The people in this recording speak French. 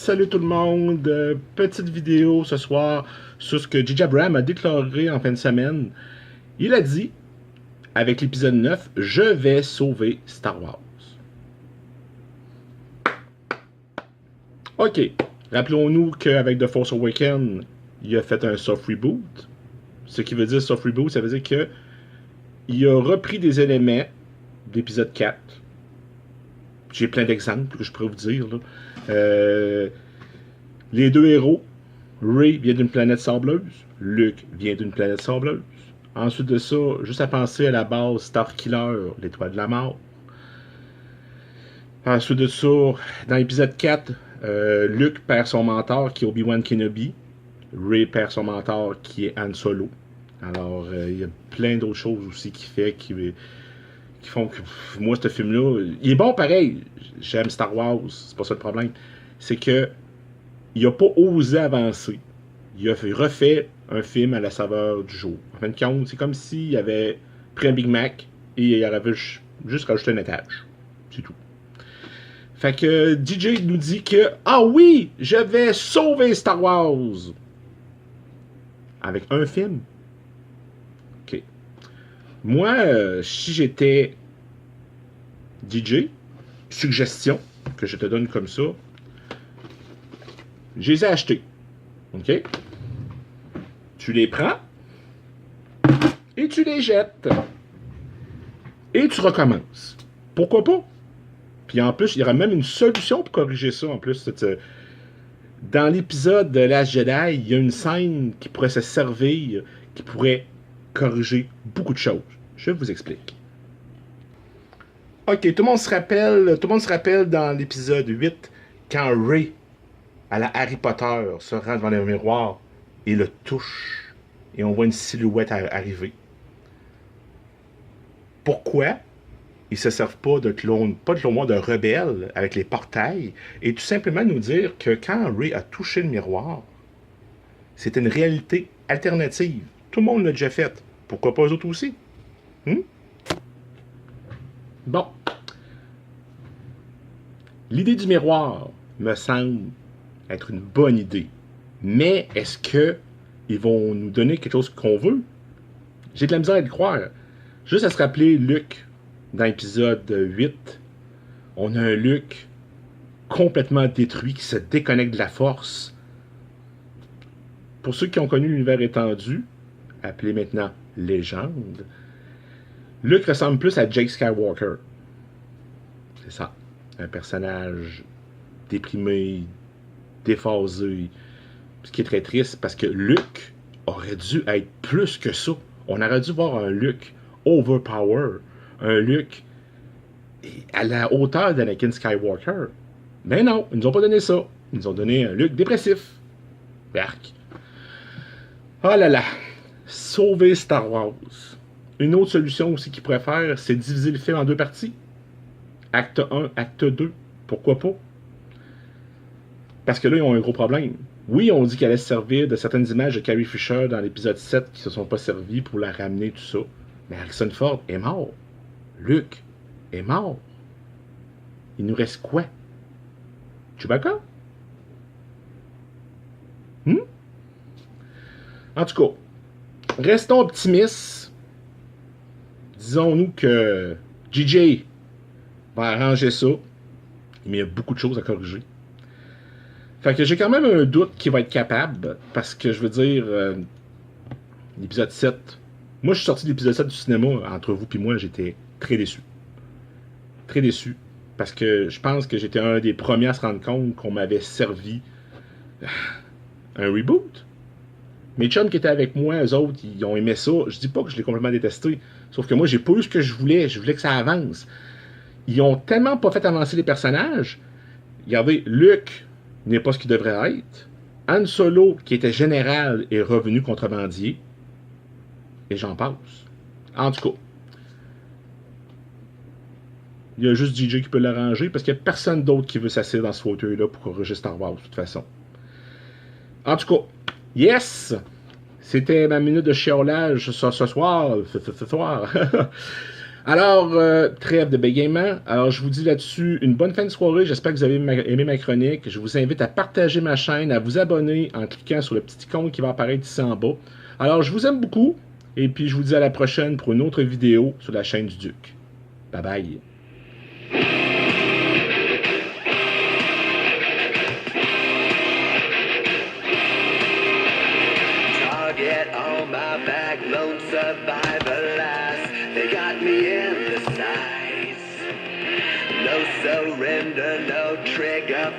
Salut tout le monde, petite vidéo ce soir sur ce que J.J. Abrams a déclaré en fin de semaine. Il a dit, avec l'épisode 9, je vais sauver Star Wars. Ok, rappelons-nous qu'avec The Force Awakens, il a fait un soft reboot. Ce qui veut dire soft reboot, ça veut dire que il a repris des éléments d'épisode 4. J'ai plein d'exemples que je pourrais vous dire. Là. Les deux héros, Rey vient d'une planète sableuse, Luke vient d'une planète sableuse. Ensuite de ça, juste à penser à la base Starkiller, l'étoile de la mort. Ensuite de ça, dans l'épisode 4, Luke perd son mentor qui est Obi-Wan Kenobi. Rey perd son mentor qui est Han Solo. Alors, il y a plein d'autres choses aussi qui font que moi, ce film-là, il est bon pareil. J'aime Star Wars, c'est pas ça le problème. C'est que il a pas osé avancer. Il a refait un film à la saveur du jour. En fin de compte, c'est comme s'il avait pris un Big Mac et il avait juste rajouté un étage. C'est tout. Fait que DJ nous dit que ah oui, je vais sauver Star Wars avec un film. Ok. Moi, si j'étais DJ, suggestion que je te donne comme ça, je les ai achetés. OK? Tu les prends et tu les jettes. Et tu recommences. Pourquoi pas? Puis en plus, il y aura même une solution pour corriger ça. En plus, dans l'épisode de Last Jedi, il y a une scène qui pourrait se servir, qui pourrait corriger beaucoup de choses. Je vous explique. Ok, tout le monde se rappelle dans l'épisode 8, quand Rey, à la Harry Potter, se rend devant le miroir et le touche, et on voit une silhouette arriver. Pourquoi ils ne se servent pas de clone, pas de clone de rebelle avec les portails, et tout simplement nous dire que quand Rey a touché le miroir, c'était une réalité alternative. Tout le monde l'a déjà fait. Pourquoi pas eux autres aussi? Bon. L'idée du miroir me semble être une bonne idée. Mais est-ce que ils vont nous donner quelque chose qu'on veut? J'ai de la misère à le croire. Juste à se rappeler Luke dans l'épisode 8. On a un Luke complètement détruit qui se déconnecte de la force. Pour ceux qui ont connu l'univers étendu, appelé maintenant Légende, Luke ressemble plus à Jake Skywalker. C'est ça. Un personnage déprimé, déphasé. Ce qui est très triste parce que Luke aurait dû être plus que ça. On aurait dû voir un Luke overpower. Un Luke à la hauteur d'Anakin Skywalker. Mais non, ils nous ont pas donné ça. Ils nous ont donné un Luke dépressif. Bark. Oh là là. Sauver Star Wars. Une autre solution aussi qu'ils pourraient faire, c'est diviser le film en deux parties. Acte 1, acte 2. Pourquoi pas? Parce que là, ils ont un gros problème. Oui, on dit qu'elle allait se servir de certaines images de Carrie Fisher dans l'épisode 7 qui ne se sont pas servies pour la ramener, tout ça. Mais Harrison Ford est mort. Luke est mort. Il nous reste quoi? Chewbacca? En tout cas, restons optimistes. Disons-nous que JJ va arranger ça. Mais il y a beaucoup de choses à corriger. Fait que j'ai quand même un doute qu'il va être capable. Parce que je veux dire, l'épisode 7. Moi, je suis sorti de l'épisode 7 du cinéma. Entre vous et moi, j'étais très déçu. Très déçu. Parce que je pense que j'étais un des premiers à se rendre compte qu'on m'avait servi un reboot. Mes chums qui étaient avec moi, eux autres, ils ont aimé ça. Je dis pas que je l'ai complètement détesté. Sauf que moi, j'ai pas eu ce que je voulais. Je voulais que ça avance. Ils ont tellement pas fait avancer les personnages. Regardez, Luke n'est pas ce qu'il devrait être. Han Solo, qui était général, est revenu contrebandier. Et j'en passe. En tout cas, il y a juste DJ qui peut l'arranger parce qu'il n'y a personne d'autre qui veut s'asseoir dans ce fauteuil-là pour corriger Star Wars, de toute façon. En tout cas, yes! C'était ma minute de chiolage ce soir. Alors, trêve de bégaiement. Alors, je vous dis là-dessus une bonne fin de soirée. J'espère que vous avez aimé ma chronique. Je vous invite à partager ma chaîne, à vous abonner en cliquant sur le petit icône qui va apparaître ici en bas. Alors, je vous aime beaucoup. Et puis, je vous dis à la prochaine pour une autre vidéo sur la chaîne du Duc. Bye bye. Target on my back, lone survivor last. They got me in the sights. No surrender, no trigger.